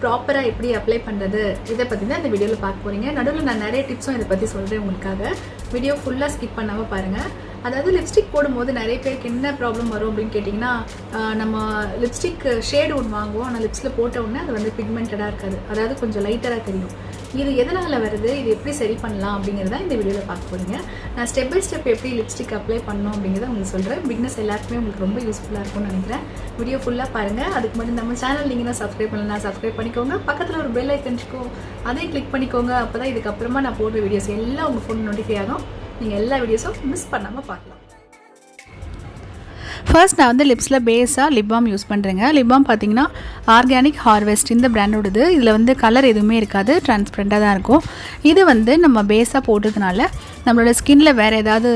ப்ராப்பராக எப்படி அப்ளை பண்ணுறது இதை பற்றி தான் இந்த வீடியோவில் பார்க்க போகிறீங்க. நடுவில் நான் நிறைய டிப்ஸும் இதை பற்றி சொல்கிறேன் உங்களுக்காக. வீடியோ ஃபுல்லாக ஸ்கிப் பண்ணாமல் பாருங்கள். அதாவது லிப்ஸ்டிக் போடும்போது நிறைய பேருக்கு என்ன ப்ராப்ளம் வரும் அப்படின்னு கேட்டிங்கன்னா, நம்ம லிப்ஸ்டிக் ஷேடு ஒன்று வாங்குவோம், ஆனால் லிப்ஸில் போட்ட உடனே அது வந்து பிக்மெண்டடாக இருக்காது, அதாவது கொஞ்சம் லைட்டராக தெரியும். இது எதனால் வருது, இது எப்படி சரி பண்ணலாம் அப்படிங்கிறத இந்த வீடியோவில் பார்க்க போகிறீங்க. நான் ஸ்டெப் பை ஸ்டெப் எப்படி லிப்ஸ்டிக் அப்ளை பண்ணணும் அப்படிங்கிறத உங்களுக்கு சொல்கிறேன். பிக்னஸ் எல்லாருக்குமே உங்களுக்கு ரொம்ப யூஸ்ஃபுல்லாக இருக்கும்னு நினைக்கிறேன். வீடியோ ஃபுல்லாக பாருங்கள். அதுக்கு முன்னாடி நம்ம சேனல் நீங்கள் தான் சப்ஸ்கிரைப் பண்ணலாம், சப்ஸ்கிரைப் பண்ணிக்கோங்க. பக்கத்தில் ஒரு பெல் ஐக்கன் இருக்கும், அதையும் கிளிக் பண்ணிக்கோங்க. அப்போ தான் இதுக்கப்புறமா நான் போடுற வீடியோஸ் எல்லாம் உங்கள் ஃபோன் நோட்டிஃபை ஆகும். நீங்கள் எல்லா வீடியோஸும் மிஸ் பண்ணாமல் பார்க்கலாம். ஃபர்ஸ்ட் நான் வந்து லிப்ஸில் பேஸாக லிப் பாம் யூஸ் பண்ணுறேங்க. லிப் பாம் பார்த்தீங்கன்னா ஆர்கானிக் ஹார்வெஸ்ட் இந்த பிராண்டோடது. இதில் வந்து கலர் எதுவுமே இருக்காது, டிரான்ஸ்பரண்ட்டாக தான் இருக்கும். இது வந்து நம்ம பேஸாக போடுறதுனால நம்மளோட ஸ்கின்னில் வேறு ஏதாவது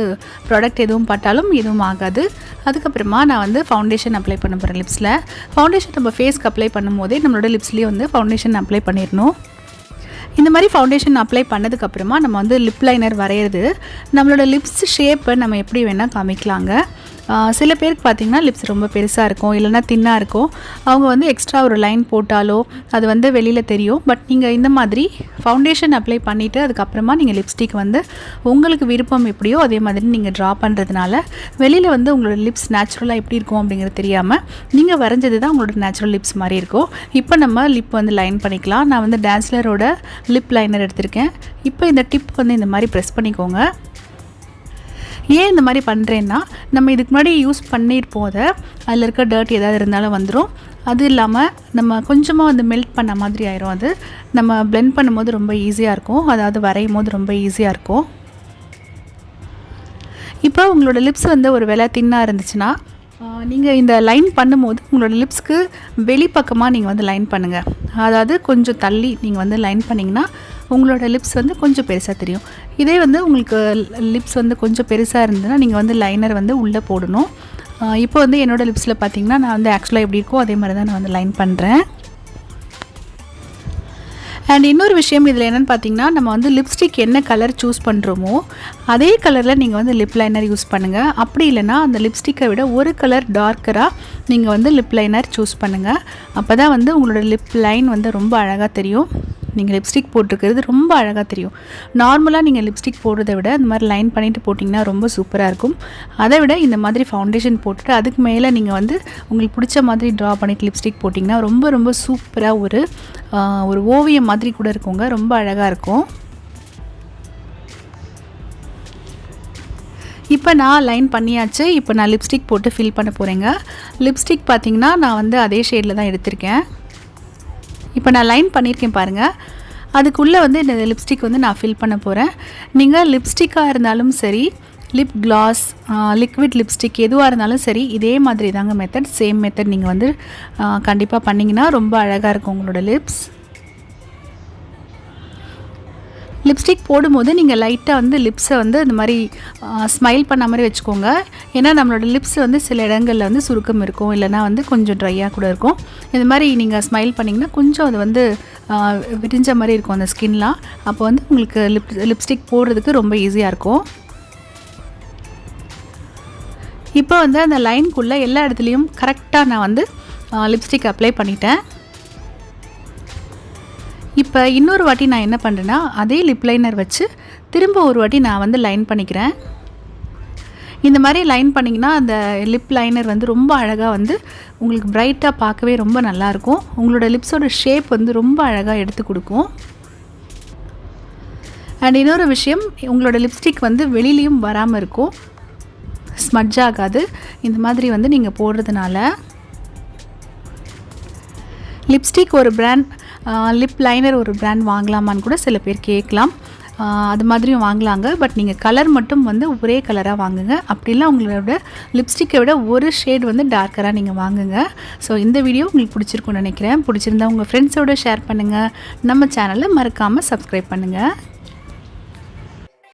ப்ராடக்ட் எதுவும் பட்டாலும் எதுவும் ஆகாது. அதுக்கப்புறமா நான் வந்து ஃபவுண்டேஷன் அப்ளை பண்ண போகிறேன் லிப்ஸில். ஃபவுண்டேஷன் நம்ம ஃபேஸ்க்கு அப்ளை பண்ணும் போதே நம்மளோட லிப்ஸ்லேயே வந்து ஃபவுண்டேஷன் அப்ளை பண்ணிடணும். இந்த மாதிரி ஃபவுண்டேஷன் அப்ளை பண்ணதுக்கப்புறமா நம்ம வந்து லிப் லைனர் வரைகிறது. நம்மளோட லிப்ஸ் ஷேப்பை நம்ம எப்படி வேணால் காமிக்கலாங்க. சில பேருக்கு பார்த்திங்கன்னா லிப்ஸ் ரொம்ப பெருசாக இருக்கும், இல்லைனா தின்னாக இருக்கும். அவங்க வந்து எக்ஸ்ட்ரா ஒரு லைன் போட்டாலோ அது வந்து வெளியில் தெரியும். பட் நீங்கள் இந்த மாதிரி ஃபவுண்டேஷன் அப்ளை பண்ணிவிட்டு அதுக்கப்புறமா நீங்கள் லிப்ஸ்டிக் வந்து உங்களுக்கு விருப்பம் எப்படியோ அதே மாதிரி நீங்கள் ட்ரா பண்ணுறதுனால வெளியில் வந்து உங்களோட லிப்ஸ் நேச்சுரலாக எப்படி இருக்கும் அப்படிங்கிறது தெரியாமல் நீங்கள் வரைஞ்சது தான் உங்களோட நேச்சுரல் லிப்ஸ் மாதிரி இருக்கும். இப்போ நம்ம லிப் வந்து லைன் பண்ணிக்கலாம். நான் வந்து டான்ஸ்லரோட லிப் லைனர் எடுத்திருக்கேன். இப்போ இந்த டிப் வந்து இந்த மாதிரி ப்ரெஸ் பண்ணிக்கோங்க. ஏன் இந்த மாதிரி பண்ணுறேன்னா, நம்ம இதுக்கு முன்னாடி யூஸ் பண்ணியிருப்போம், அதில் இருக்க டர்ட் ஏதாவது இருந்தாலும் வந்துடும். அது இல்லாமல் நம்ம கொஞ்சமாக வந்து மெல்ட் பண்ண மாதிரி ஆயிரும். அது நம்ம பிளெண்ட் பண்ணும்போது ரொம்ப ஈஸியாக இருக்கும், அதாவது வரையும் போது ரொம்ப ஈஸியாக இருக்கும். இப்போ உங்களோட லிப்ஸ் வந்து ஒரு வேளை தின்னாக இருந்துச்சுன்னா நீங்கள் இந்த லைன் பண்ணும்போது உங்களோட லிப்ஸ்க்கு வெளிப்பக்கமாக நீங்கள் வந்து லைன் பண்ணுங்கள். அதாவது கொஞ்சம் தள்ளி நீங்கள் வந்து லைன் பண்ணிங்கன்னா உங்களோட லிப்ஸ் வந்து கொஞ்சம் பெருசாக தெரியும். இதே வந்து உங்களுக்கு லிப்ஸ் வந்து கொஞ்சம் பெருசாக இருந்ததுன்னா நீங்கள் வந்து லைனர் வந்து உள்ளே போடணும். இப்போ வந்து என்னோடய லிப்ஸில் பார்த்திங்கன்னா நான் வந்து ஆக்சுவலாக எப்படி இருக்கோ அதே மாதிரி தான் நான் வந்து லைன் பண்ணுறேன். அண்ட் இன்னொரு விஷயம் இதில் என்னென்னு பார்த்தீங்கன்னா, நம்ம வந்து லிப்ஸ்டிக் என்ன கலர் சூஸ் பண்ணுறோமோ அதே கலரில் நீங்கள் வந்து லிப் லைனர் யூஸ் பண்ணுங்கள். அப்படி இல்லைனா அந்த லிப்ஸ்டிக்கை விட ஒரு கலர் டார்க்கராக நீங்கள் வந்து லிப் லைனர் சூஸ் பண்ணுங்கள். அப்போ தான் வந்து உங்களோட லிப் லைன் வந்து ரொம்ப அழகாக தெரியும். நீங்கள் லிப்ஸ்டிக் போட்டிருக்கிறது ரொம்ப அழகாக தெரியும். நார்மலாக நீங்கள் லிப்ஸ்டிக் போடுறதை விட இந்த மாதிரி லைன் பண்ணிவிட்டு போட்டிங்கன்னா ரொம்ப சூப்பராக இருக்கும். அதை விட இந்த மாதிரி ஃபவுண்டேஷன் போட்டுட்டு அதுக்கு மேலே நீங்கள் வந்து உங்களுக்கு பிடிச்ச மாதிரி ட்ரா பண்ணிட்டு லிப்ஸ்டிக் போட்டிங்கன்னா ரொம்ப ரொம்ப சூப்பராக ஒரு ஓவியம் மாதிரி கூட இருக்குங்க. ரொம்ப அழகாக இருக்கும். இப்போ நான் லைன் பண்ணியாச்சு. இப்போ நான் லிப்ஸ்டிக் போட்டு ஃபில் பண்ண போகிறேங்க. லிப்ஸ்டிக் பார்த்திங்கன்னா நான் வந்து அதே ஷேடில் தான் எடுத்திருக்கேன். இப்போ நான் லைன் பண்ணியிருக்கேன் பாருங்கள். அதுக்குள்ளே வந்து இந்த லிப்ஸ்டிக் வந்து நான் ஃபில் பண்ண போகிறேன். நீங்கள் லிப்ஸ்டிக்காக இருந்தாலும் சரி, லிப் கிளாஸ், லிக்விட் லிப்ஸ்டிக் எதுவாக இருந்தாலும் சரி, இதே மாதிரி தாங்க மெத்தட், சேம் மெத்தட் நீங்கள் வந்து கண்டிப்பாக பண்ணிங்கன்னா ரொம்ப அழகாக இருக்கும் உங்களோட லிப்ஸ். லிப்ஸ்டிக் போடும்போது நீங்கள் லைட்டாக வந்து லிப்ஸை வந்து இந்த மாதிரி ஸ்மைல் பண்ண மாதிரி வச்சுக்கோங்க. ஏன்னா நம்மளோட லிப்ஸ் வந்து சில இடங்களில் வந்து சுருக்கம் இருக்கும், இல்லைனா வந்து கொஞ்சம் ட்ரையாக கூட இருக்கும். இந்த மாதிரி நீங்கள் ஸ்மைல் பண்ணிங்கன்னா கொஞ்சம் அது வந்து விரிஞ்ச மாதிரி இருக்கும் அந்த ஸ்கின்லாம். அப்போ வந்து உங்களுக்கு லிப்ஸ்டிக் போடுறதுக்கு ரொம்ப ஈஸியாக இருக்கும். இப்போ வந்து அந்த லைனுக்குள்ளே எல்லா இடத்துலையும் கரெக்டாக நான் வந்து லிப்ஸ்டிக் அப்ளை பண்ணிட்டேன். இப்போ இன்னொரு வாட்டி நான் என்ன பண்ணுறேன்னா, அதே லிப் லைனர் வச்சு திரும்ப ஒரு வாட்டி நான் வந்து லைன் பண்ணிக்கிறேன். இந்த மாதிரி லைன் பண்ணிங்கன்னா அந்த லிப் லைனர் வந்து ரொம்ப அழகாக வந்து உங்களுக்கு பிரைட்டாக பார்க்கவே ரொம்ப நல்லாயிருக்கும். உங்களோட லிப்ஸோட ஷேப் வந்து ரொம்ப அழகாக எடுத்து கொடுக்கும். அண்ட் இன்னொரு விஷயம், உங்களோட லிப்ஸ்டிக் வந்து வெளியிலையும் வராமல் இருக்கும், ஸ்மட்ஜ் ஆகாது. இந்த மாதிரி வந்து நீங்கள் போடுறதுனால லிப்ஸ்டிக் ஒரு பிராண்ட், லிப் லைனர் ஒரு பிராண்ட் வாங்கலாமான்னு கூட சில பேர் கேட்கலாம். அது மாதிரியும் வாங்கலாங்க. பட் நீங்கள் கலர் மட்டும் வந்து ஒரே கலராக வாங்குங்க. அப்படிலாம் உங்களோட லிப்ஸ்டிக்கை விட ஒரு ஷேட் வந்து டார்க்கராக நீங்கள் வாங்குங்க. ஸோ இந்த வீடியோ உங்களுக்கு பிடிச்சிருக்குன்னு நினைக்கிறேன். பிடிச்சிருந்தா உங்கள் ஃப்ரெண்ட்ஸோடு ஷேர் பண்ணுங்கள். நம்ம சேனலை மறக்காமல் சப்ஸ்கிரைப் பண்ணுங்கள்.